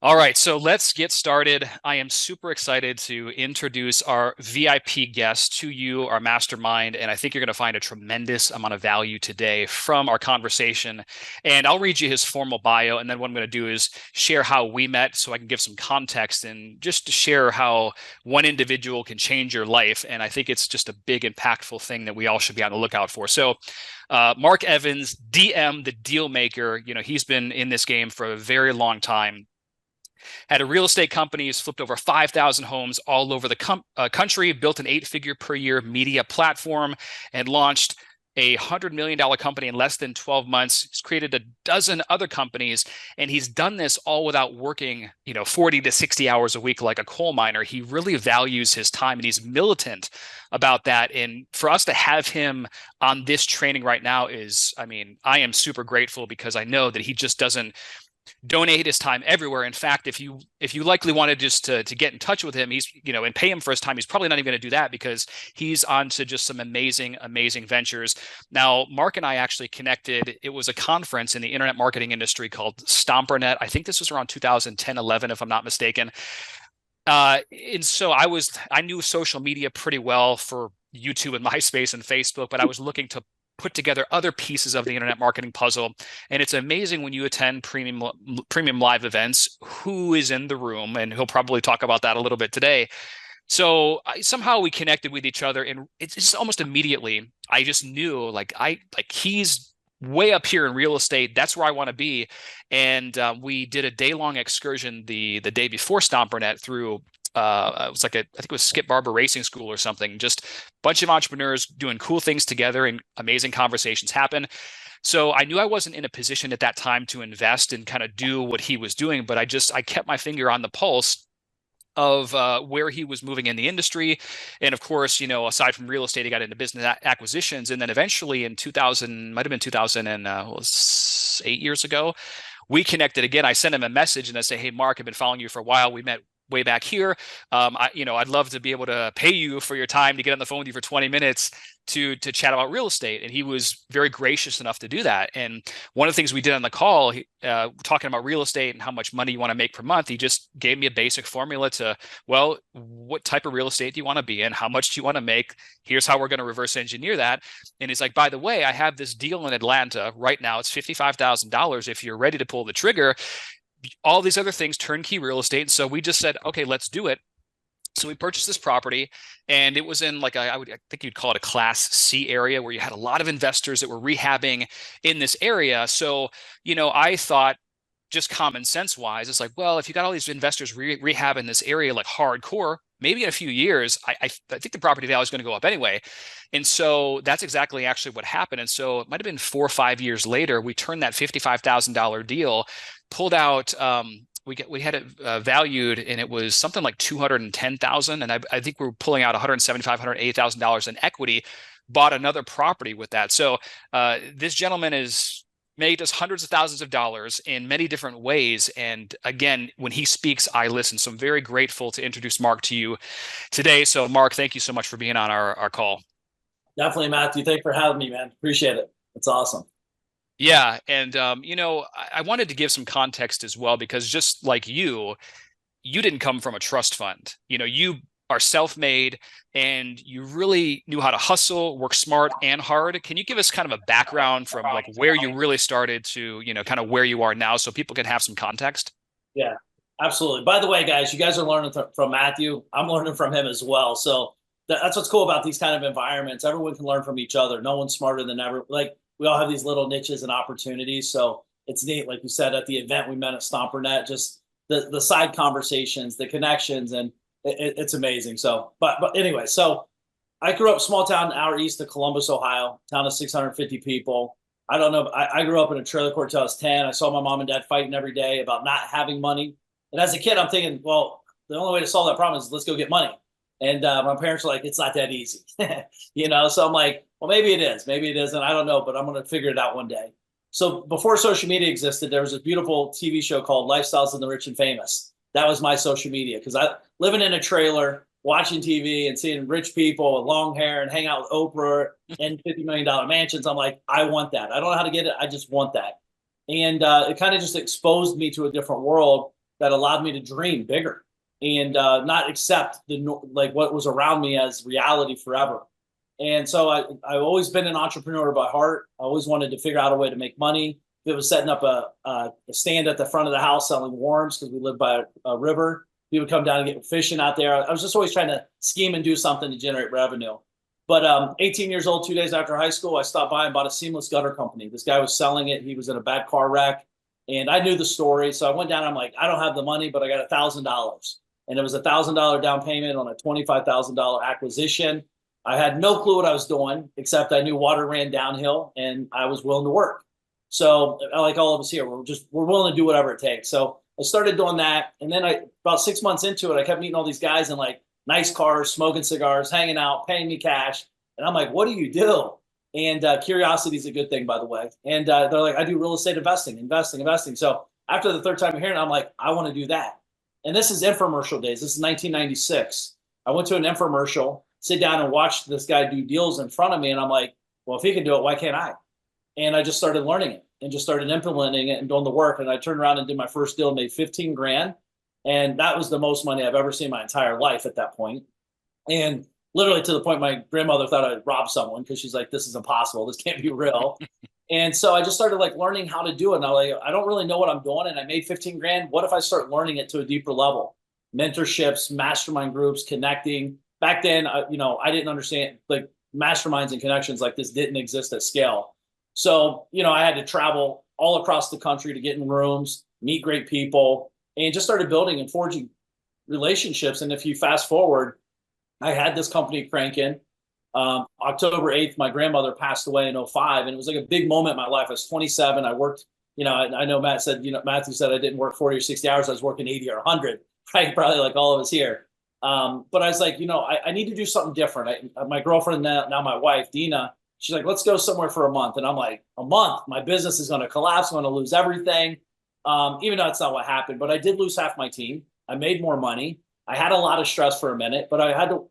All right, so let's get started. I am super excited to introduce our VIP guest to you, our mastermind, and I think you're going to find a tremendous amount of value today from our conversation. And I'll read you his formal bio, and then what I'm going to do is share how we met so I can give some context and just to share how one individual can change your life. And I think it's just a big, impactful thing that we all should be on the lookout for. So, Mark Evans, DM, the deal maker, he's been in this game for a very long time. Had a real estate company, has flipped over 5,000 homes all over the country, built an eight-figure per year media platform, and launched a $100 million company in less than 12 months. He's created a dozen other companies, and he's done this all without working, 40 to 60 hours a week like a coal miner. He really values his time, and he's militant about that. And for us to have him on this training right now I am super grateful because I know that he just doesn't donate his time everywhere. In fact, if you likely wanted just to get in touch with him, he's and pay him for his time, he's probably not even going to do that because he's on to just some amazing ventures. Now, Mark and I actually connected. It was a conference in the internet marketing industry called Stompernet. I think this was around 2010, 11, if I'm not mistaken. And so I knew social media pretty well for YouTube and MySpace and Facebook, but I was looking to put together other pieces of the internet marketing puzzle. And it's amazing when you attend premium live events, who is in the room, and he'll probably talk about that a little bit today. So somehow we connected with each other, and it's just almost immediately I just knew he's way up here in real estate. That's where I want to be. And we did a day-long excursion the day before Stompernet through it was I think it was Skip Barber Racing School or something. Just a bunch of entrepreneurs doing cool things together, and amazing conversations happen. So I knew I wasn't in a position at that time to invest and kind of do what he was doing, but I kept my finger on the pulse of where he was moving in the industry. And of course, aside from real estate, he got into business acquisitions. And then eventually in 2000, might have been 2000 and 8 years ago, we connected again. I sent him a message and I say, "Hey, Mark, I've been following you for a while. We met way back here. I'd love to be able to pay you for your time to get on the phone with you for 20 minutes to chat about real estate." And he was very gracious enough to do that. And one of the things we did on the call, talking about real estate and how much money you want to make per month, he just gave me a basic formula to, well, what type of real estate do you want to be in? How much do you want to make? Here's how we're going to reverse engineer that. And he's like, "By the way, I have this deal in Atlanta right now. It's $55,000 if you're ready to pull the trigger. All these other things, turnkey real estate." And so we just said, "Okay, let's do it." So we purchased this property, and it was in I think you'd call it a Class C area where you had a lot of investors that were rehabbing in this area. So, I thought, just common sense wise, it's like, well, if you got all these investors rehab in this area like hardcore, maybe in a few years, I think the property value is going to go up anyway. And so that's exactly actually what happened. And so it might have been 4 or 5 years later, we turned that $55,000 deal, pulled out. We had it valued, and it was something like 210,000, and I think we were pulling out 175, $180,000 in equity. Bought another property with that. So this gentleman has made us hundreds of thousands of dollars in many different ways. And again, when he speaks, I listen. So I'm very grateful to introduce Mark to you today. So Mark, thank you so much for being on our call. Definitely, Matthew. Thanks for having me, man. Appreciate it. It's awesome. Yeah, and I wanted to give some context as well because just like you didn't come from a trust fund. You are self-made, and you really knew how to hustle, work smart and hard. Can you give us kind of a background from like where you really started to, kind of where you are now so people can have some context? Yeah, absolutely. By the way, guys, you guys are learning from Matthew. I'm learning from him as well. So that's what's cool about these kind of environments. Everyone can learn from each other. No one's smarter than ever. Like we all have these little niches and opportunities. So it's neat. Like you said, at the event we met at Stompernet, just the side conversations, the connections, and it's amazing. So, but anyway, so I grew up small town, an hour east of Columbus, Ohio, town of 650 people. I don't know. I grew up in a trailer court till I was 10. I saw my mom and dad fighting every day about not having money. And as a kid, I'm thinking, well, the only way to solve that problem is let's go get money. And my parents were like, it's not that easy, So I'm like, well, maybe it is, maybe it isn't. I don't know, but I'm going to figure it out one day. So before social media existed, there was a beautiful TV show called Lifestyles of the Rich and Famous. That was my social media because I living in a trailer, watching TV and seeing rich people with long hair and hang out with Oprah and $50 million mansions. I'm like, I want that. I don't know how to get it. I just want that. And it kind of just exposed me to a different world. that allowed me to dream bigger and not accept like what was around me as reality forever. And so I've always been an entrepreneur by heart. I always wanted to figure out a way to make money. If it was setting up a stand at the front of the house selling worms because we lived by a river, we would come down and get fishing out there. I was just always trying to scheme and do something to generate revenue. But 18 years old, 2 days after high school, I stopped by and bought a seamless gutter company. This guy was selling it. He was in a bad car wreck. And I knew the story. So I went down and I'm like, I don't have the money, but I got $1,000. And it was $1,000 down payment on a $25,000 acquisition. I had no clue what I was doing, except I knew water ran downhill and I was willing to work. So like all of us here, we're willing to do whatever it takes. So I started doing that. And then about 6 months into it, I kept meeting all these guys in like nice cars, smoking cigars, hanging out, paying me cash. And I'm like, what do you do? And curiosity is a good thing, by the way. And they're like, I do real estate investing. So after the third time hearing it, I'm like, I want to do that. And this is infomercial days. This is 1996. I went to an infomercial, sit down and watch this guy do deals in front of me. And I'm like, well, if he can do it, why can't I? And I just started learning it and just started implementing it and doing the work. And I turned around and did my first deal, made 15 grand. And that was the most money I've ever seen in my entire life at that point. And literally to the point my grandmother thought I'd robbed someone because she's like, this is impossible. This can't be real. And so I just started like learning how to do it. And I was like, I don't really know what I'm doing. And I made 15 grand. What if I start learning it to a deeper level? Mentorships, mastermind groups, connecting. Back then, I didn't understand like masterminds and connections like this didn't exist at scale. So, I had to travel all across the country to get in rooms, meet great people, and just started building and forging relationships. And if you fast forward, I had this company cranking. October 8th, my grandmother passed away in '05, and it was like a big moment in my life. I was 27. I worked, I know Matthew said I didn't work 40 or 60 hours. I was working 80 or 100, right? Probably like all of us here. But I was like, I need to do something different. My girlfriend, now my wife, Dina, she's like, let's go somewhere for a month. And I'm like, a month? My business is going to collapse. I'm going to lose everything. Even though that's not what happened, but I did lose half my team. I made more money. I had a lot of stress for a minute, but I had to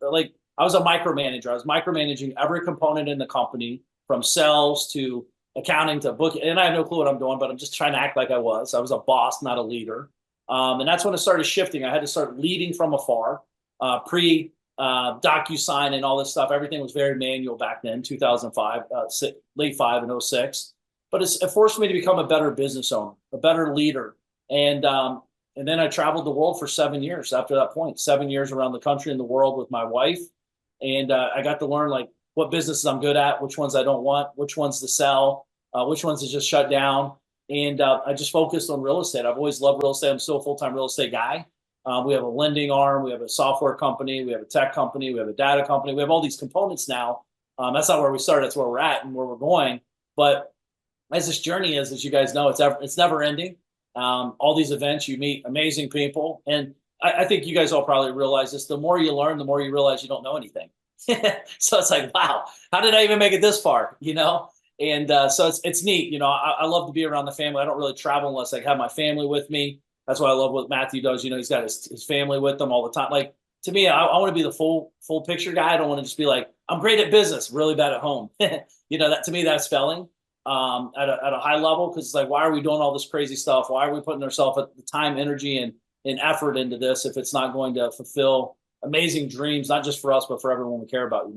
I was a micromanager. I was micromanaging every component in the company from sales to accounting to booking. And I have no clue what I'm doing, but I'm just trying to act like I was. I was a boss, not a leader. And that's when it started shifting. I had to start leading from afar, DocuSign and all this stuff. Everything was very manual back then, 2005, late 5 and '06. But it forced me to become a better business owner, a better leader. And then I traveled the world for 7 years after that point, 7 years around the country and the world with my wife. And I got to learn like what businesses I'm good at, which ones I don't want, which ones to sell, which ones to just shut down. And I just focused on real estate. I've always loved real estate. I'm still a full-time real estate guy. We have a lending arm. We have a software company. We have a tech company. We have a data company. We have all these components now. That's not where we started. That's where we're at and where we're going. But as this journey is, as you guys know, it's never ending. All these events, you meet amazing people. And I think you guys all probably realize this. The more you learn, the more you realize you don't know anything. So it's like, wow, how did I even make it this far? And so it's neat. I love to be around the family. I don't really travel unless I have my family with me. That's why I love what Matthew does. He's got his family with him all the time. Like to me, I want to be the full picture guy. I don't want to just be like, I'm great at business, really bad at home. That to me, that's failing at a high level, because it's like, why are we doing all this crazy stuff? Why are we putting ourselves at the time, energy, and effort into this if it's not going to fulfill amazing dreams, not just for us, but for everyone we care about,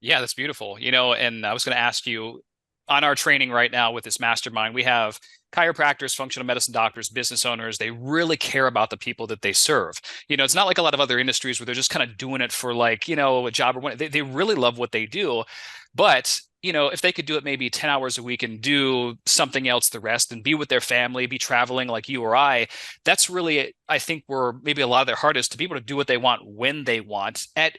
Yeah, that's beautiful. And I was going to ask you, on our training right now with this mastermind, we have chiropractors, functional medicine doctors, business owners. They really care about the people that they serve. It's not like a lot of other industries where they're just kind of doing it for like, a job or what. They really love what they do. But, if they could do it maybe 10 hours a week and do something else the rest and be with their family, be traveling like you or I, that's really, I think, where maybe a lot of their heart is, to be able to do what they want when they want at,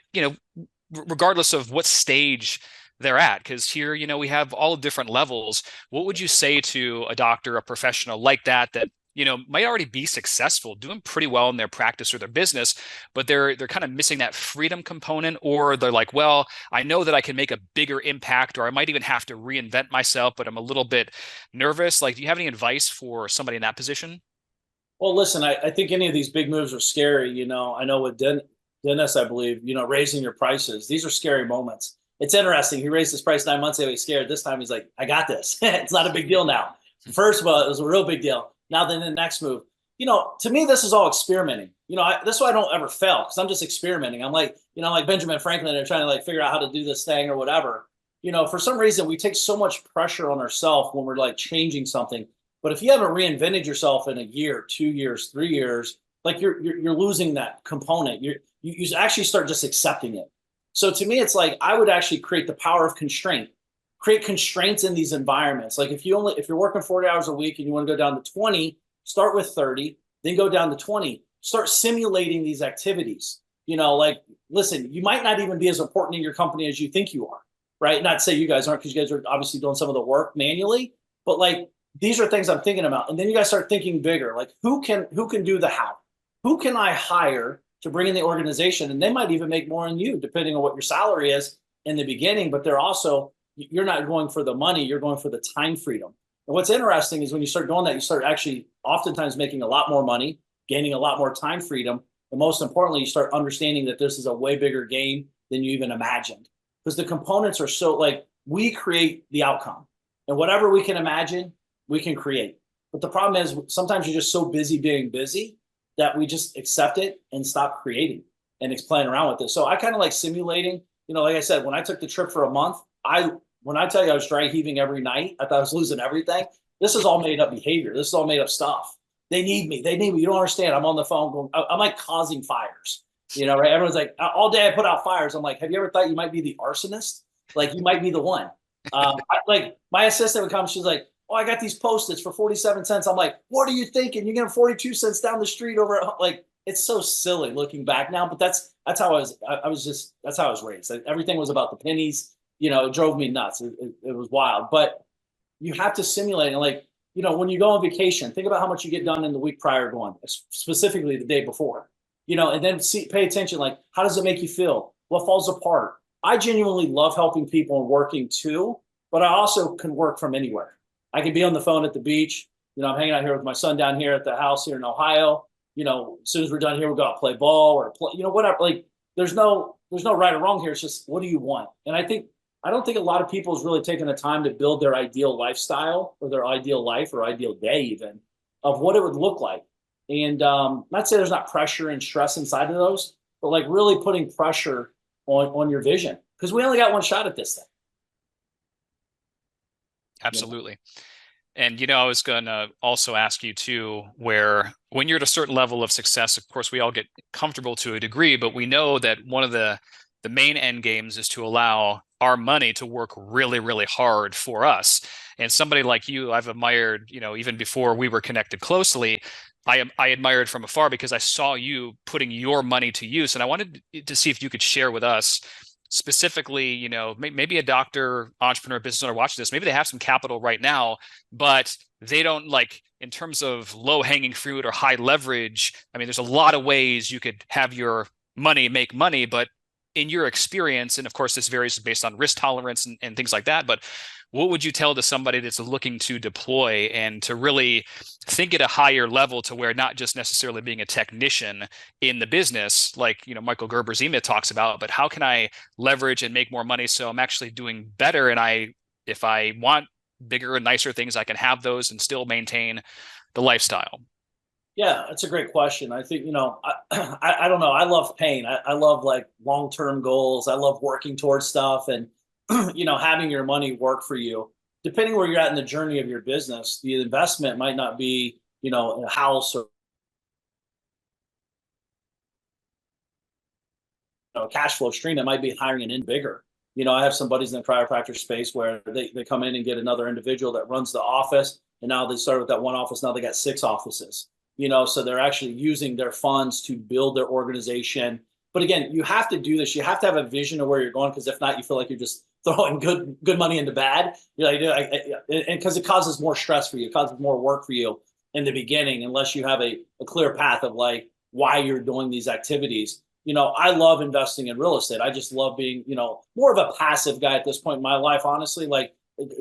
regardless of what stage they're at. Because here, we have all different levels. What would you say to a doctor, a professional like that might already be successful, doing pretty well in their practice or their business, but they're kind of missing that freedom component, or they're like, well, I know that I can make a bigger impact, or I might even have to reinvent myself, but I'm a little bit nervous. Like, do you have any advice for somebody in that position? Well, listen, I think any of these big moves are scary. I know with Dennis, I believe, raising your prices, these are scary moments. It's interesting. He raised his price 9 months ago. He's scared. This time he's like, I got this. It's not a big deal now. First of all, it was a real big deal. Now then the next move. To me, this is all experimenting. This is why I don't ever fail because I'm just experimenting. I'm like, like Benjamin Franklin, they're trying to like figure out how to do this thing or whatever. For some reason, we take so much pressure on ourselves when we're like changing something. But if you haven't reinvented yourself in a year, 2 years, 3 years, like you're losing that component. You actually start just accepting it. So to me, it's like I would actually create the power of constraint, create constraints in these environments. Like if you're working 40 hours a week and you want to go down to 20, start with 30, then go down to 20. Start simulating these activities. Like listen, you might not even be as important in your company as you think you are, right? Not to say you guys aren't, because you guys are obviously doing some of the work manually, but like these are things I'm thinking about. And then you guys start thinking bigger, like who can do the how? Who can I hire to bring in the organization? And they might even make more than you, depending on what your salary is in the beginning, but they're also, you're not going for the money, you're going for the time freedom. And what's interesting is when you start doing that, you start actually oftentimes making a lot more money, gaining a lot more time freedom. And most importantly, you start understanding that this is a way bigger game than you even imagined. Because the components are so like we create the outcome. And whatever we can imagine, we can create. But the problem is sometimes you're just so busy being busy that we just accept it and stop creating and playing around with it. So I kind of like simulating, like I said, when I took the trip for a month, when I tell you I was dry heaving every night, I thought I was losing everything. This is all made up behavior. This is all made up stuff. They need me. They need me. You don't understand. I'm on the phone going, I'm like causing fires, right? Everyone's like, all day I put out fires. I'm like, have you ever thought you might be the arsonist? Like you might be the one. Like my assistant would come, she's like, oh, I got these Post-its for 47 cents. I'm like, what are you thinking? You get them 42 cents down the street over like, it's so silly looking back now, but that's how that's how I was raised. Like, everything was about the pennies, it drove me nuts. It was wild, but you have to simulate and like, when you go on vacation, think about how much you get done in the week prior going, specifically the day before, and then pay attention. Like, how does it make you feel? What falls apart? I genuinely love helping people and working too, but I also can work from anywhere. I can be on the phone at the beach. I'm hanging out here with my son down here at the house here in Ohio. As soon as we're done here, we'll go out play ball or play, whatever. Like there's no right or wrong here. It's just, what do you want? And I don't think a lot of people is really taking the time to build their ideal lifestyle or their ideal life or ideal day even of what it would look like. And not say there's not pressure and stress inside of those, but like really putting pressure on your vision, because we only got one shot at this thing. Absolutely. And, I was going to also ask you too, where when you're at a certain level of success, of course, we all get comfortable to a degree, but we know that one of the main end games is to allow our money to work really, really hard for us. And somebody like you, I've admired, even before we were connected closely, I admired from afar because I saw you putting your money to use. And I wanted to see if you could share with us specifically, maybe a doctor, entrepreneur, business owner watching this, maybe they have some capital right now, but they don't like, in terms of low hanging fruit or high leverage. I mean, there's a lot of ways you could have your money make money, but in your experience, and of course this varies based on risk tolerance and things like that, but what would you tell to somebody that's looking to deploy and to really think at a higher level, to where not just necessarily being a technician in the business, like, Michael Gerber's email talks about, but how can I leverage and make more money so I'm actually doing better? And if I want bigger and nicer things, I can have those and still maintain the lifestyle. Yeah, that's a great question. I think, I don't know. I love pain. I love like long-term goals. I love working towards stuff and, having your money work for you. Depending where you're at in the journey of your business, the investment might not be, a house or a cash flow stream. It might be hiring an in bigger. I have some buddies in the chiropractor space where they come in and get another individual that runs the office. And now they started with that one office. Now they got 6 offices. So they're actually using their funds to build their organization. But again, you have to do this. You have to have a vision of where you're going, because if not, you feel like you're just throwing good money into bad. You're like, and because it causes more stress for you, it causes more work for you in the beginning, unless you have a clear path of like why you're doing these activities. I love investing in real estate. I just love being, more of a passive guy at this point in my life, honestly, like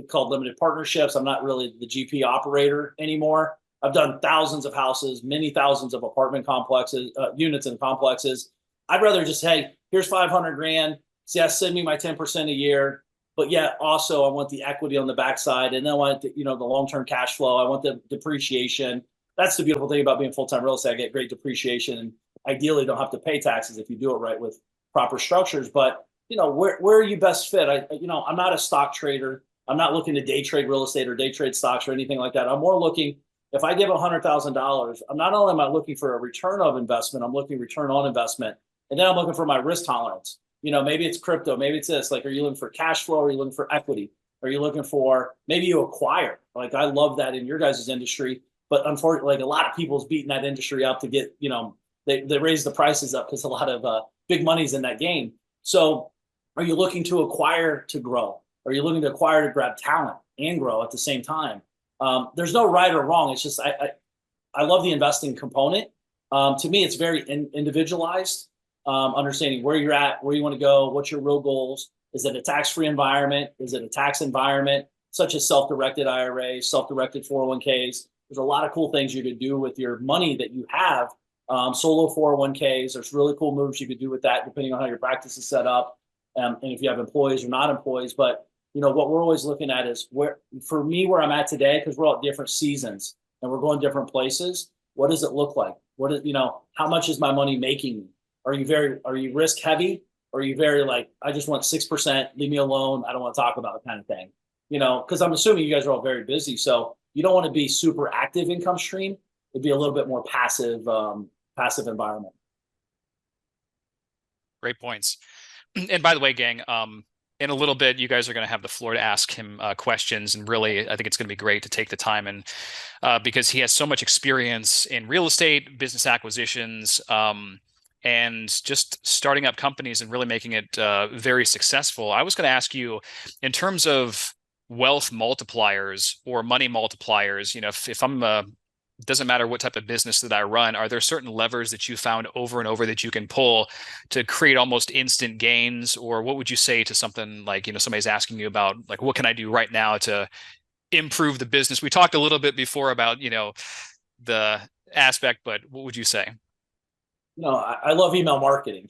called limited partnerships. I'm not really the GP operator anymore. I've done thousands of houses, many thousands of apartment complexes, units and complexes. I'd rather just, hey, here's 500 grand. See, send me my 10% a year. But yet also I want the equity on the backside. And then I want the long-term cash flow. I want the depreciation. that's the beautiful thing about being full-time real estate. I get great depreciation, and ideally don't have to pay taxes if you do it right with proper structures. But where are you best fit? I'm not a stock trader. I'm not looking to day trade real estate or day trade stocks or anything like that. I'm more looking, if I give $100,000, I'm not only am I looking for a return of investment, I'm looking return on investment, and then I'm looking for my risk tolerance. Maybe it's crypto, maybe it's this. Like, are you looking for cash flow? Or are you looking for equity? Are you looking for, maybe you acquire? Like, I love that in your guys' industry, but unfortunately, like, a lot of people's beating that industry up to get, they raise the prices up because a lot of big money's in that game. So, are you looking to acquire to grow? Are you looking to acquire to grab talent and grow at the same time? There's no right or wrong. It's just I love the investing component. To me, it's very individualized. Understanding where you're at, where you want to go, what's your real goals. Is it a tax-free environment? Is it a tax environment, such as self-directed IRAs, self-directed 401ks? There's a lot of cool things you could do with your money that you have. Solo 401ks, there's really cool moves you could do with that, depending on how your practice is set up, and if you have employees or not employees. But what we're always looking at is where I'm at today, because we're all at different seasons and we're going different places. What does it look like? How much is my money making me? Are you risk heavy? Or are you very like, I just want 6%, leave me alone, I don't want to talk about it kind of thing? Because I'm assuming you guys are all very busy. So you don't want to be super active income stream. It'd be a little bit more passive environment. Great points. And by the way, gang, in a little bit, you guys are going to have the floor to ask him questions. And really, I think it's going to be great to take the time, and because he has so much experience in real estate, business acquisitions, and just starting up companies and really making it very successful. I was going to ask you, in terms of wealth multipliers or money multipliers, if I'm it doesn't matter what type of business that I run, are there certain levers that you found over and over that you can pull to create almost instant gains? Or what would you say to something like, somebody's asking you about, like, what can I do right now to improve the business? We talked a little bit before about, the aspect, but what would you say? I love email marketing.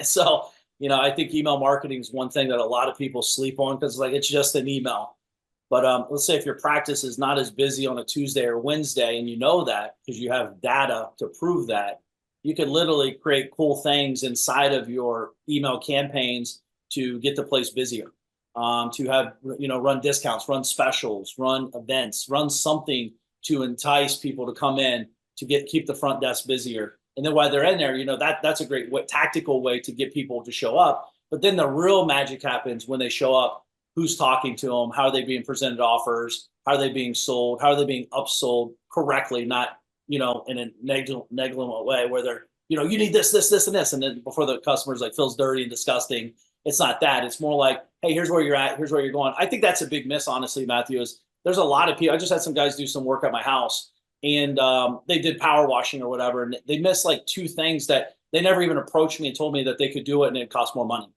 So, I think email marketing is one thing that a lot of people sleep on, because it's just an email. But let's say if your practice is not as busy on a Tuesday or Wednesday, and that because you have data to prove that, you can literally create cool things inside of your email campaigns to get the place busier, to have, run discounts, run specials, run events, run something to entice people to come in, to keep the front desk busier. And then while they're in there, that's a great tactical way to get people to show up. But then the real magic happens when they show up. Who's talking to them? How are they being presented offers? How are they being sold? How are they being upsold correctly? Not, in a negligent way where they're, you need this, this, this, and this. And then before the customer's like feels dirty and disgusting. It's not that. It's more like, hey, here's where you're at. Here's where you're going. I think that's a big miss, honestly, Matthew, is there's a lot of people. I just had some guys do some work at my house, and they did power washing or whatever. And they missed like two things that they never even approached me and told me that they could do it and it cost more money.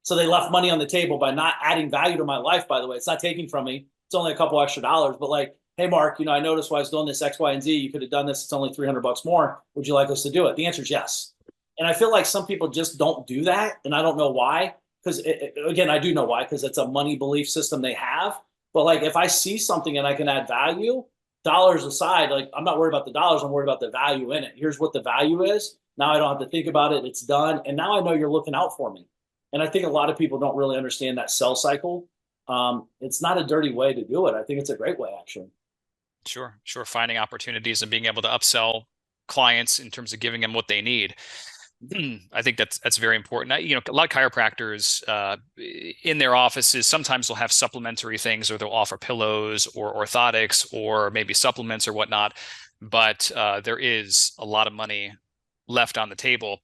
So they left money on the table by not adding value to my life, by the way. It's not taking from me. It's only a couple extra dollars. But like, hey, Mark, I noticed while I was doing this X, Y, and Z, you could have done this. It's only $300 more. Would you like us to do it? The answer is yes. And I feel like some people just don't do that. And I don't know why. Because, again, I do know why, because it's a money belief system they have. But like, if I see something and I can add value, dollars aside, like, I'm not worried about the dollars. I'm worried about the value in it. Here's what the value is. Now I don't have to think about it. It's done. And now I know you're looking out for me. And I think a lot of people don't really understand that sell cycle. It's not a dirty way to do it. I think it's a great way, actually. Sure. Finding opportunities and being able to upsell clients in terms of giving them what they need. I think that's very important. A lot of chiropractors in their offices, sometimes they'll have supplementary things, or they'll offer pillows or orthotics or maybe supplements or whatnot. But there is a lot of money left on the table.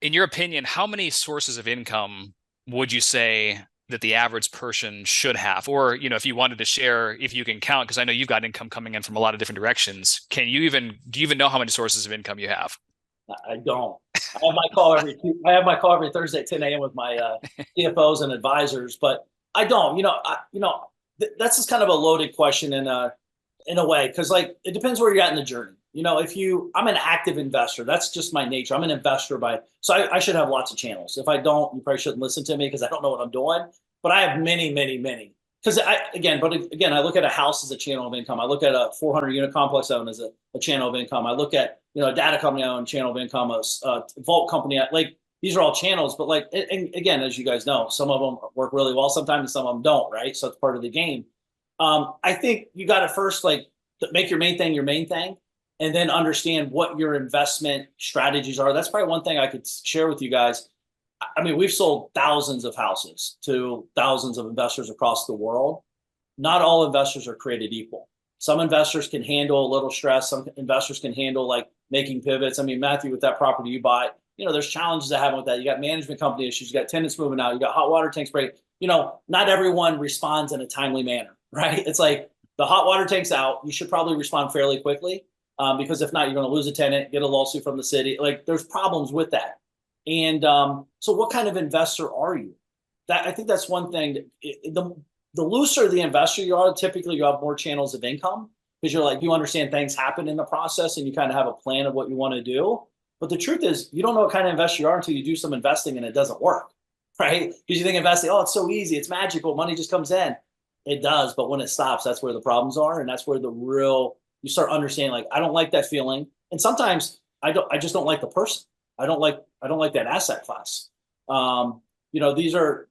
In your opinion, how many sources of income would you say that the average person should have? Or, if you wanted to share, if you can count, because I know you've got income coming in from a lot of different directions. Do you even know how many sources of income you have? I don't. I have my call every Thursday at 10 a.m. with my CFOs and advisors, but I don't. That's just kind of a loaded question in a way, because like it depends where you're at in the journey. I'm an active investor. That's just my nature. I'm an investor so I should have lots of channels. If I don't, you probably shouldn't listen to me because I don't know what I'm doing. But I have many, many, many. because I look at a house as a channel of income. I look at a 400 unit complex owned as a channel of income. I look at, a data company owned channel of income, a vault company. Like these are all channels, but like, and again, as you guys know, some of them work really well sometimes and some of them don't, right? So it's part of the game. I think you got to first like make your main thing your main thing, and then understand what your investment strategies are. That's probably one thing I could share with you guys. I mean, we've sold thousands of houses to thousands of investors across the world. Not all investors are created equal. Some investors can handle a little stress. Some investors can handle like making pivots. I mean, Matthew, with that property you buy, there's challenges that happen with that. You got management company issues, you got tenants moving out, you got hot water tanks break. Not everyone responds in a timely manner, right? It's like the hot water tank's out. You should probably respond fairly quickly, because if not, you're going to lose a tenant, get a lawsuit from the city. Like there's problems with that. And so what kind of investor are you? I think that's one thing. The looser the investor you are, typically you have more channels of income because you understand things happen in the process and you kind of have a plan of what you want to do. But the truth is, you don't know what kind of investor you are until you do some investing and it doesn't work, right? Because you think investing, oh, it's so easy, it's magical, money just comes in. It does, but when it stops, that's where the problems are, and that's where you start understanding. Like, I don't like that feeling, and sometimes I just don't like the person. I don't like that asset class. These are,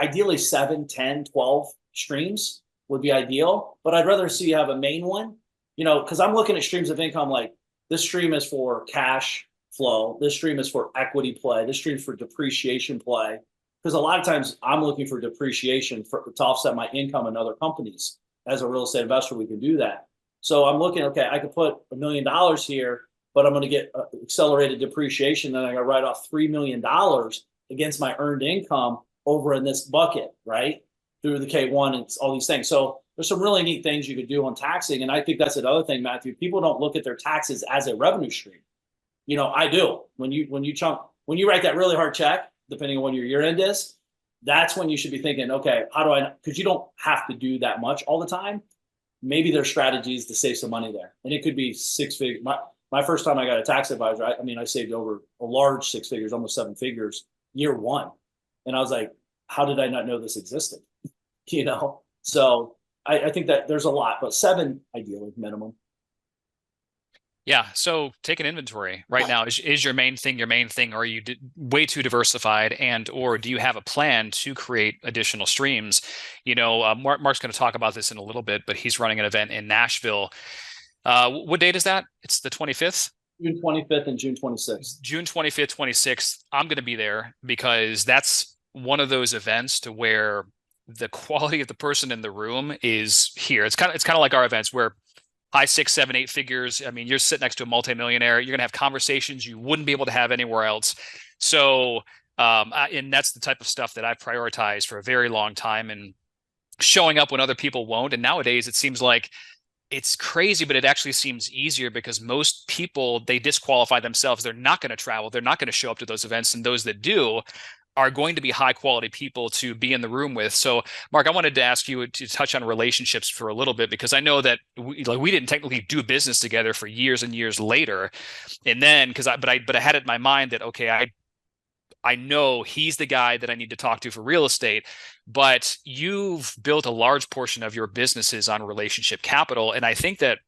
ideally 7, 10, 12 streams would be ideal, but I'd rather see you have a main one, because I'm looking at streams of income. Like this stream is for cash flow. This stream is for equity play. This stream is for depreciation play. Because a lot of times I'm looking for depreciation to offset my income in other companies. As a real estate investor, we can do that. So I'm looking, okay, I could put $1 million here, but I'm going to get accelerated depreciation. Then I got to write off $3 million against my earned income over in this bucket, right? Through the K1 and all these things. So there's some really neat things you could do on taxing. And I think that's another thing, Matthew. People don't look at their taxes as a revenue stream. I do. When you write that really hard check, depending on when your year end is, that's when you should be thinking, okay, how do I, because you don't have to do that much all the time. Maybe there's strategies to save some money there. And it could be 6 figures. My first time I got a tax advisor, I saved over a large 6 figures, almost 7 figures, year one. And I was like, how did I not know this existed? So I think that there's a lot, but 7 ideally minimum. Yeah. So take an inventory right now. Is your main thing, or are you way too diversified, or do you have a plan to create additional streams? Mark's going to talk about this in a little bit, but he's running an event in Nashville. What date is that? It's the 25th? June 25th and June 26th. June 25th, 26th. I'm going to be there because that's one of those events to where the quality of the person in the room is here. It's kind of like our events where high 6, 7, 8 figures. I mean, you're sitting next to a multimillionaire. You're going to have conversations you wouldn't be able to have anywhere else. So, and that's the type of stuff that I've prioritized for a very long time, and showing up when other people won't. And nowadays it seems like it's crazy, but it actually seems easier because most people, they disqualify themselves. They're not going to travel. They're not going to show up to those events. And those that do are going to be high quality people to be in the room with. So Mark, I wanted to ask you to touch on relationships for a little bit, because I know that we didn't technically do business together for years and years later. And then, but I had it in my mind that, okay, I know he's the guy that I need to talk to for real estate, but you've built a large portion of your businesses on relationship capital. And I think that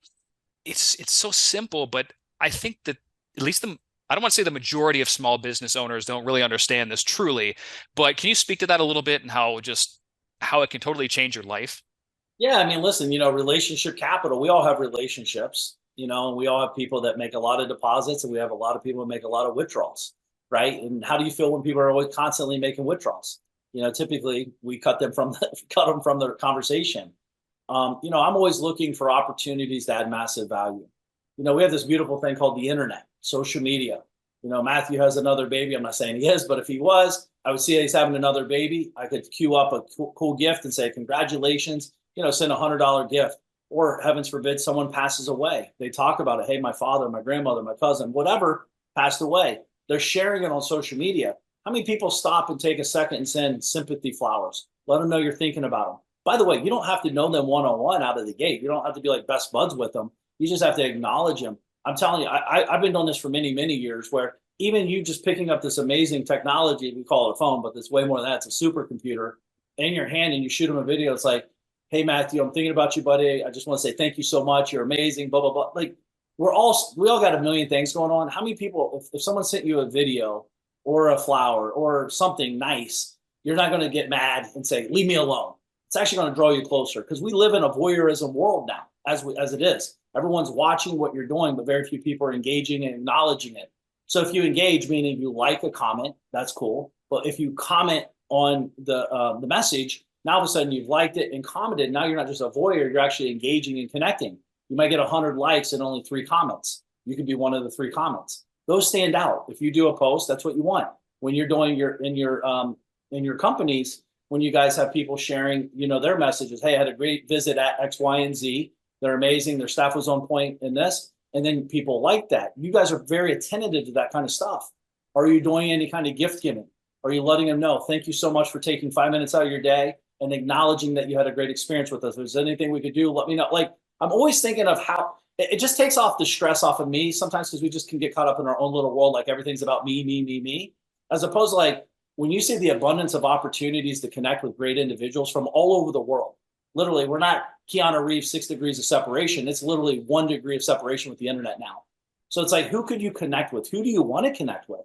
it's so simple, but I think that at least I don't want to say the majority of small business owners don't really understand this truly, but can you speak to that a little bit and how it can totally change your life? Yeah, I mean, listen, relationship capital, we all have relationships, and we all have people that make a lot of deposits, and we have a lot of people that make a lot of withdrawals, right? And how do you feel when people are always constantly making withdrawals? Typically we cut them from the conversation. I'm always looking for opportunities to add massive value. We have this beautiful thing called the internet, social media. Matthew has another baby. I'm not saying he is, but if he was, I would see he's having another baby. I could queue up a cool gift and say, congratulations, send $100 gift. Or heavens forbid, someone passes away. They talk about it. Hey, my father, my grandmother, my cousin, whatever passed away. They're sharing it on social media. How many people stop and take a second and send sympathy flowers? Let them know you're thinking about them. By the way, you don't have to know them one-on-one out of the gate. You don't have to be like best buds with them. You just have to acknowledge them. I'm telling you, I've been doing this for many, many years, where even you just picking up this amazing technology, we call it a phone, but it's way more than that. It's a supercomputer. in your hand and you shoot them a video, it's like, hey, Matthew, I'm thinking about you, buddy. I just want to say thank you so much. You're amazing, blah, blah, blah. Like, we all got a million things going on. How many people, if someone sent you a video or a flower or something nice, you're not going to get mad and say, leave me alone. It's actually going to draw you closer, because we live in a voyeurism world now, as it is. Everyone's watching what you're doing, but very few people are engaging and acknowledging it. So if you engage, meaning you like a comment, that's cool. But if you comment on the message, now all of a sudden you've liked it and commented. Now you're not just a voyeur, you're actually engaging and connecting. You might get 100 likes and only 3 comments. You could be one of the 3 comments. Those stand out. If you do a post, that's what you want. When you're doing in your companies, when you guys have people sharing, their messages, hey, I had a great visit at X, Y, and Z. They're amazing. Their staff was on point in this. And then people like that. You guys are very attentive to that kind of stuff. Are you doing any kind of gift giving? Are you letting them know, thank you so much for taking 5 minutes out of your day and acknowledging that you had a great experience with us? If there's anything we could do, let me know. Like, I'm always thinking of how it just takes off the stress off of me sometimes, because we just can get caught up in our own little world. Like, everything's about me, me, me, me, as opposed to, like, when you see the abundance of opportunities to connect with great individuals from all over the world. Literally, we're not Keanu Reeves, 6 degrees of separation. It's literally 1 degree of separation with the internet now. So it's like, who could you connect with? Who do you want to connect with?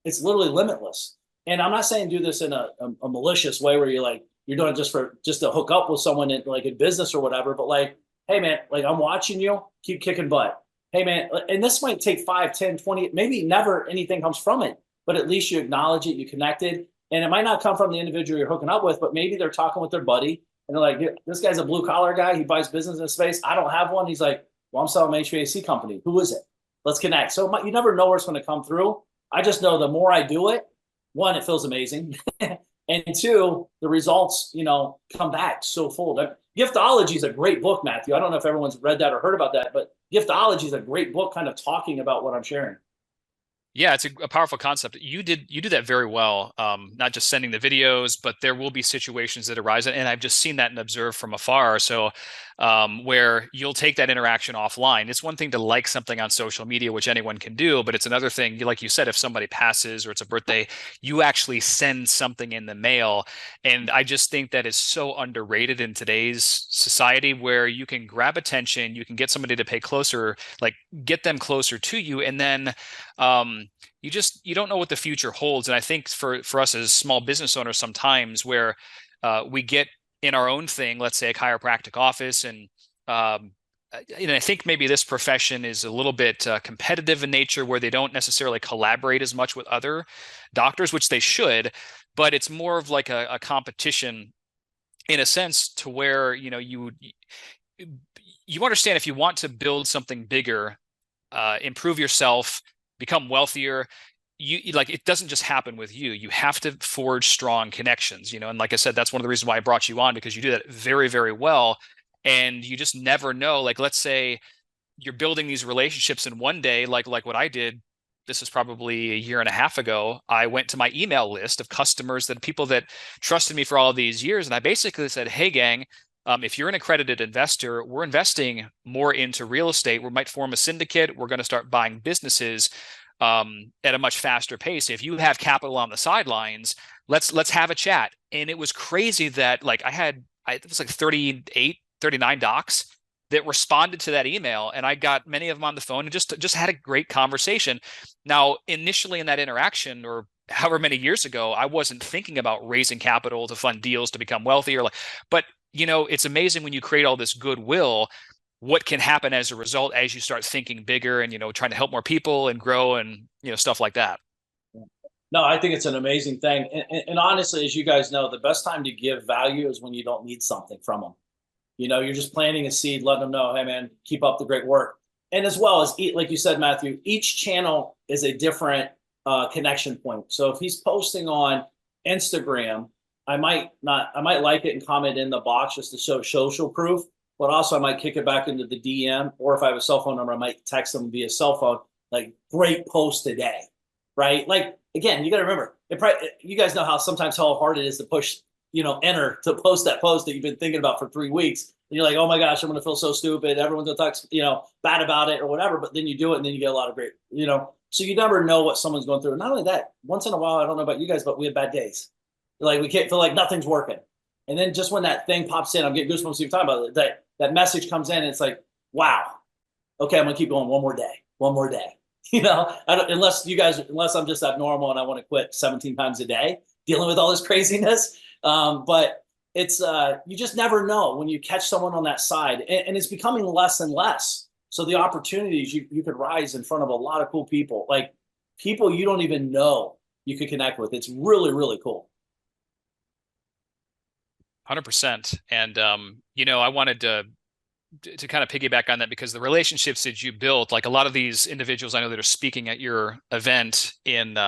It's literally limitless. And I'm not saying do this in a malicious way where you're doing it just to hook up with someone in business or whatever. But like, hey man, like, I'm watching you, keep kicking butt. Hey man, and this might take 5, 10, 20, maybe never anything comes from it, but at least you acknowledge it, you connected. And it might not come from the individual you're hooking up with, but maybe they're talking with their buddy and they're like, this guy's a blue collar guy. He buys business in space. I don't have one. He's like, well, I'm selling an HVAC company. Who is it? Let's connect. So you never know where it's going to come through. I just know the more I do it, 1, it feels amazing. And 2, the results, come back so full. Giftology is a great book, Matthew. I don't know if everyone's read that or heard about that, but Giftology is a great book kind of talking about what I'm sharing. Yeah, it's a powerful concept. You do that very well. Not just sending the videos, but there will be situations that arise, and I've just seen that and observed from afar. So, where you'll take that interaction offline. It's one thing to like something on social media, which anyone can do, but it's another thing, like you said, if somebody passes or it's a birthday, you actually send something in the mail. And I just think that is so underrated in today's society, where you can grab attention, you can get somebody to pay closer, like get them closer to you, and then you don't know what the future holds. And I think for us as small business owners, sometimes where we get in our own thing, let's say a chiropractic office, and I think maybe this profession is a little bit competitive in nature, where they don't necessarily collaborate as much with other doctors, which they should, but it's more of like a competition in a sense, to where you understand, if you want to build something bigger, improve yourself, become wealthier, you like, it doesn't just happen with you. You have to forge strong connections, and like I said, that's one of the reasons why I brought you on, because you do that very, very well. And you just never know. Like, let's say you're building these relationships, and one day, like what I did, this is probably a year and a half ago, I went to my email list of customers, that people that trusted me for all of these years. And I basically said, hey gang, if you're an accredited investor, we're investing more into real estate. We might form a syndicate. We're going to start buying businesses at a much faster pace. If you have capital on the sidelines, let's have a chat. And it was crazy that, like, it was like 38, 39 docs that responded to that email, and I got many of them on the phone and just had a great conversation. Now, initially in that interaction, or however many years ago, I wasn't thinking about raising capital to fund deals to become wealthier. But it's amazing when you create all this goodwill, what can happen as a result, as you start thinking bigger and trying to help more people and grow, and stuff like that. No, I think it's an amazing thing. And honestly, as you guys know, the best time to give value is when you don't need something from them. You're just planting a seed, letting them know, hey man, keep up the great work. And as well as, like you said, Matthew, each channel is a different connection point. So if he's posting on Instagram, I might like it and comment in the box just to show social proof, but also I might kick it back into the DM, or if I have a cell phone number, I might text them via cell phone, like, great post today, right? Like, again, you got to remember, you guys know how hard it is to push, enter to post that post that you've been thinking about for 3 weeks. And you're like, oh my gosh, I'm going to feel so stupid. Everyone's going to talk, bad about it or whatever. But then you do it, and then you get a lot of great, so you never know what someone's going through. And not only that, once in a while, I don't know about you guys, but we have bad days. Like, we can't feel like nothing's working. And then just when that thing pops in, I'm getting goosebumps even talking about it, that message comes in, and it's like, wow, okay, I'm gonna keep going one more day. Unless I'm just abnormal and I want to quit 17 times a day dealing with all this craziness. But it's you just never know when you catch someone on that side, and it's becoming less and less. So the opportunities you could rise in front of a lot of cool people, like people you don't even know you could connect with. It's really, really cool. 100%. And I wanted to kind of piggyback on that because the relationships that you built, like a lot of these individuals I know that are speaking at your event in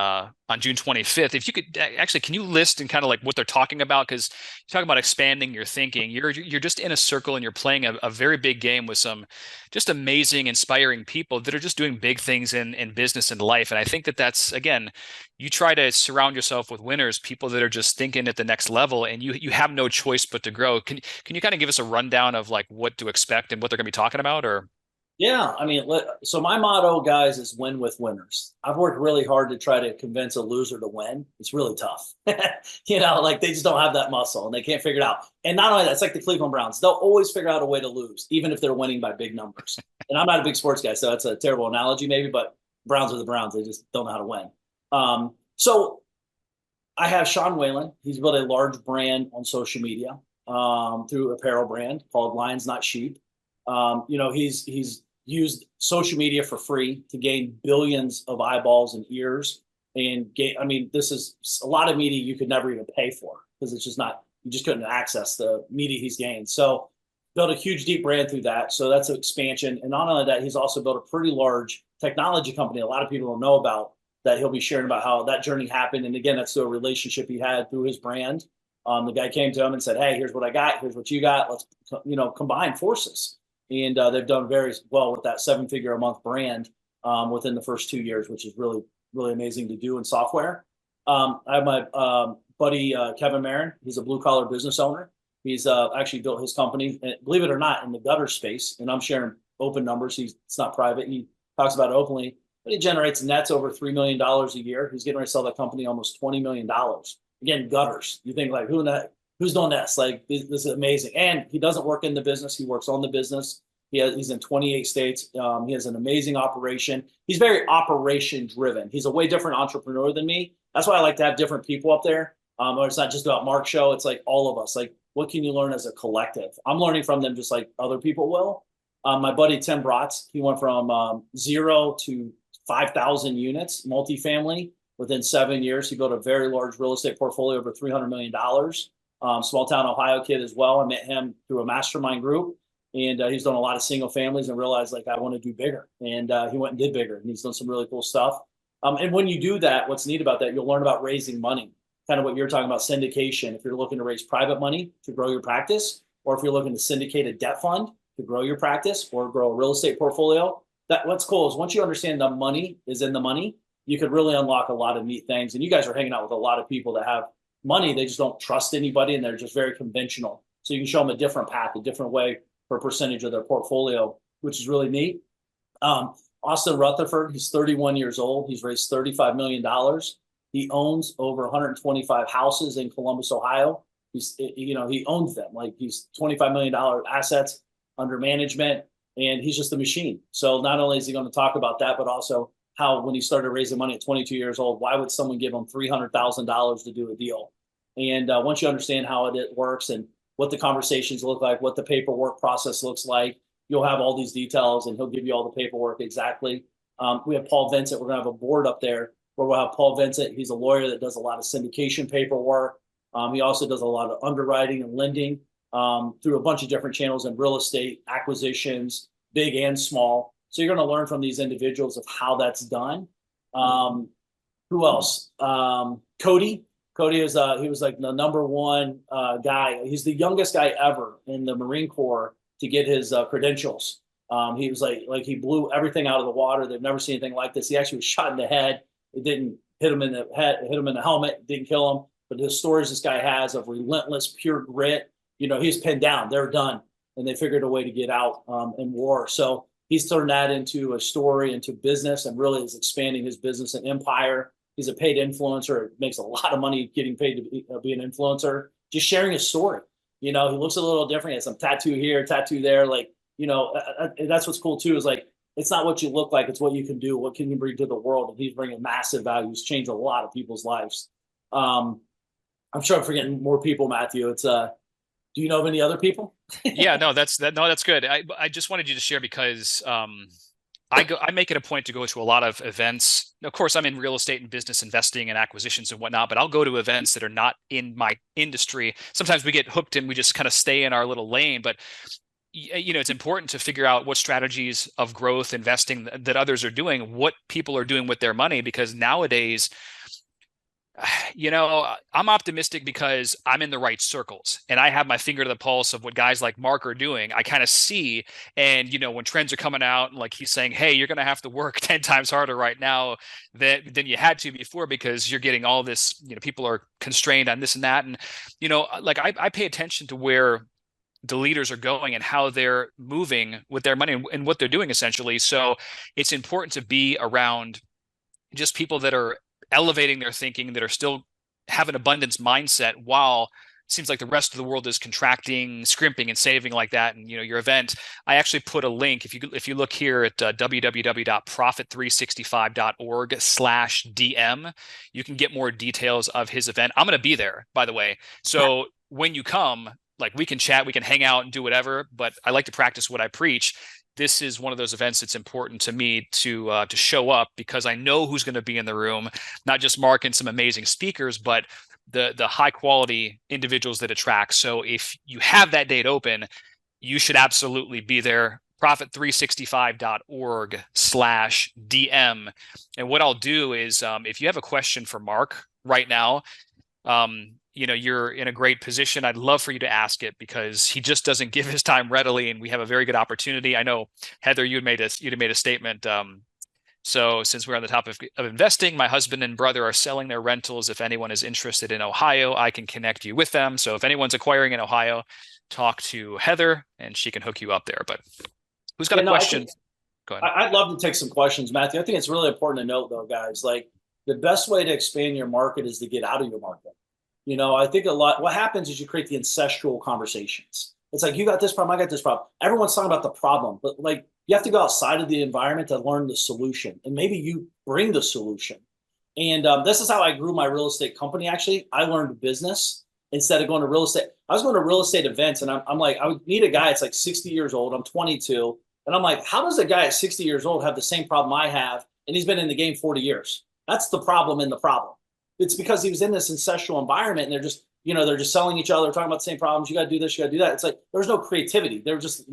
on June 25th, if you could actually, can you list and kind of like what they're talking about? Because you talk about expanding your thinking. You're just in a circle and you're playing a very big game with some just amazing, inspiring people that are just doing big things in business and life. And I think that that's again, you try to surround yourself with winners, people that are just thinking at the next level, and you have no choice but to grow. Can you kind of give us a rundown of like what to expect and what they're going to be talking about, or? Yeah, I mean, so my motto, guys, is win with winners. I've worked really hard to try to convince a loser to win. It's really tough. Like they just don't have that muscle and they can't figure it out. And not only that, it's like the Cleveland Browns. They'll always figure out a way to lose, even if they're winning by big numbers. And I'm not a big sports guy, so that's a terrible analogy, maybe, but Browns are the Browns. They just don't know how to win. So I have Sean Whalen. He's built a large brand on social media through apparel brand called Lions Not Sheep. He's used social media for free to gain billions of eyeballs and ears. I mean, this is a lot of media you could never even pay for because it's just not, you just couldn't access the media he's gained. So built a huge, deep brand through that. So that's an expansion. And not only that, he's also built a pretty large technology company a lot of people don't know about that he'll be sharing about how that journey happened. And again, that's through a relationship he had through his brand. The guy came to him and said, "Hey, here's what I got. Here's what you got. Let's, combine forces." And they've done very well with that 7-figure a month brand within the first 2 years, which is really, really amazing to do in software. I have my buddy Kevin Marin. He's a blue collar business owner. He's actually built his company, and believe it or not, in the gutter space. And I'm sharing open numbers. It's not private. He talks about it openly, but he generates nets over $3 million a year. He's getting ready to sell that company almost $20 million. Again, gutters. You think like, who's doing this? Like this is amazing. And he doesn't work in the business. He works on the business. He's in 28 states. He has an amazing operation. He's very operation driven. He's a way different entrepreneur than me. That's why I like to have different people up there. Or it's not just about Mark's show. It's like all of us. Like, what can you learn as a collective? I'm learning from them just like other people will. My buddy Tim Bratz, he went from 0 to 5,000 units, multifamily, within 7 years. He built a very large real estate portfolio, over $300 million. Small town Ohio kid as well. I met him through a mastermind group, and he's done a lot of single families and realized like I want to do bigger. And he went and did bigger, and he's done some really cool stuff. And when you do that, what's neat about that, you'll learn about raising money, kind of what you're talking about, syndication. If you're looking to raise private money to grow your practice, or if you're looking to syndicate a debt fund to grow your practice or grow a real estate portfolio, that what's cool is once you understand the money is in the money, you could really unlock a lot of neat things. And you guys are hanging out with a lot of people that have money. They just don't trust anybody, and they're just very conventional. So you can show them a different path, a different way for a percentage of their portfolio, which is really neat. Austin Rutherford, he's 31 years old. He's raised $35 million. He owns over 125 houses in Columbus, Ohio. He owns them. Like he's $25 million assets under management, and he's just a machine. So not only is he going to talk about that, but also how when he started raising money at 22 years old, why would someone give him $300,000 to do a deal? And once you understand how it works and what the conversations look like, what the paperwork process looks like, you'll have all these details, and he'll give you all the paperwork exactly. We have Paul Vincent. We're going to have a board up there where we'll have Paul Vincent. He's a lawyer that does a lot of syndication paperwork. He also does a lot of underwriting and lending through a bunch of different channels in real estate, acquisitions, big and small. So you're going to learn from these individuals of how that's done. Who else? Cody. Cody is he was like the number one guy. He's the youngest guy ever in the Marine Corps to get his credentials. He was like he blew everything out of the water. They've never seen anything like this. He actually was shot in the head. It didn't hit him in the head, hit him in the helmet, it didn't kill him. But the stories this guy has of relentless, pure grit. He's pinned down. They're done, and they figured a way to get out in war. So he's turned that into a story, into business, and really is expanding his business and empire. He's a paid influencer. It makes a lot of money getting paid to be an influencer. just sharing a story. He looks a little different. He has some tattoo here, tattoo there. Like, that's what's cool too, is like, it's not what you look like, it's what you can do. What can you bring to the world? And he's bringing massive value. He's changed a lot of people's lives. I'm sure I'm forgetting more people, Matthew. Do you know of any other people? Yeah, no, that's good. I just wanted you to share because I make it a point to go to a lot of events. Of course, I'm in real estate and business investing and acquisitions and whatnot, but I'll go to events that are not in my industry. Sometimes we get hooked and we just kind of stay in our little lane, but it's important to figure out what strategies of growth investing that others are doing, what people are doing with their money, because nowadays, I'm optimistic because I'm in the right circles and I have my finger to the pulse of what guys like Mark are doing. I kind of see, and when trends are coming out, and like he's saying, hey, you're going to have to work 10 times harder right now than you had to before, because you're getting all this, people are constrained on this and that. And, like I pay attention to where the leaders are going and how they're moving with their money and what they're doing essentially. So it's important to be around just people that are elevating their thinking, that are still have an abundance mindset, while it seems like the rest of the world is contracting, scrimping, and saving like that. And your event, I actually put a link. If you look here at www.profit365.org/DM, you can get more details of his event. I'm going to be there, by the way. So when you come, like, we can chat, we can hang out and do whatever, but I like to practice what I preach. This is one of those events that's important to me to show up, because I know who's going to be in the room, not just Mark and some amazing speakers, but the high quality individuals that attract. So if you have that date open, you should absolutely be there. Profit365.org/DM. And what I'll do is, if you have a question for Mark right now, you're in a great position. I'd love for you to ask it, because he just doesn't give his time readily, and we have a very good opportunity. I know, Heather, you'd made a statement. So since we're on the topic of investing, my husband and brother are selling their rentals. If anyone is interested in Ohio, I can connect you with them. So if anyone's acquiring in Ohio, talk to Heather and she can hook you up there. But who's got a question? Go ahead. I'd love to take some questions, Matthew. I think it's really important to note, though, guys, like, the best way to expand your market is to get out of your market. I think what happens is you create the ancestral conversations. It's like, you got this problem, I got this problem. Everyone's talking about the problem, but like, you have to go outside of the environment to learn the solution, and maybe you bring the solution. And this is how I grew my real estate company. Actually, I learned business instead of going to real estate. I was going to real estate events, and I'm like, I would meet a guy that's like 60 years old. I'm 22. And I'm like, how does a guy at 60 years old have the same problem I have? And he's been in the game 40 years. That's the problem in the problem. It's because he was in this ancestral environment, and they're just selling each other, talking about the same problems. You got to do this, you got to do that. It's like, there's no creativity. They were just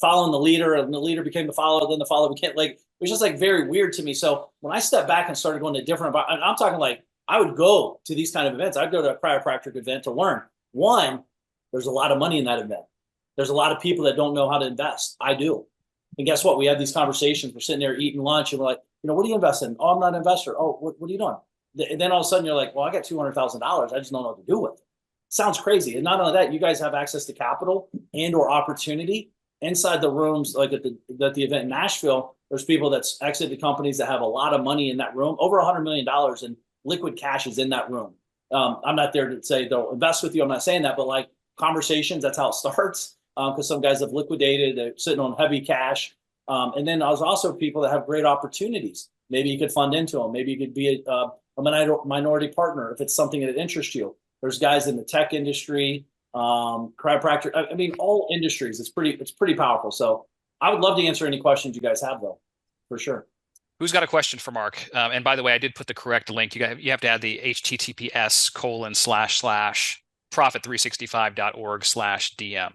following the leader, and the leader became the follower, then the follower became, like, it was just like very weird to me. So when I stepped back and started going to different, I'm talking like, I would go to these kind of events. I'd go to a chiropractic event to learn. One, there's a lot of money in that event. There's a lot of people that don't know how to invest. I do. And guess what? We have these conversations. We're sitting there eating lunch, and we're like, what do you invest in? Oh, I'm not an investor. Oh, what are you doing? And then all of a sudden you're like, well, I got $200,000. I just don't know what to do with it. Sounds crazy. And not only that, you guys have access to capital and or opportunity inside the rooms. Like at the event in Nashville, there's people that's exited companies that have a lot of money in that room. Over $100 million in liquid cash is in that room. I'm not there to say they'll invest with you. I'm not saying that, but like, conversations, that's how it starts. Because some guys have liquidated, they're sitting on heavy cash. And then there's also people that have great opportunities. Maybe you could fund into them. Maybe you could be a minority partner if it's something that interests you. There's guys in the tech industry, chiropractor. I mean, all industries. It's pretty powerful. So I would love to answer any questions you guys have, though, for sure. Who's got a question for Mark? And by the way, I did put the correct link. You have to add the https:// profit365.org/DM.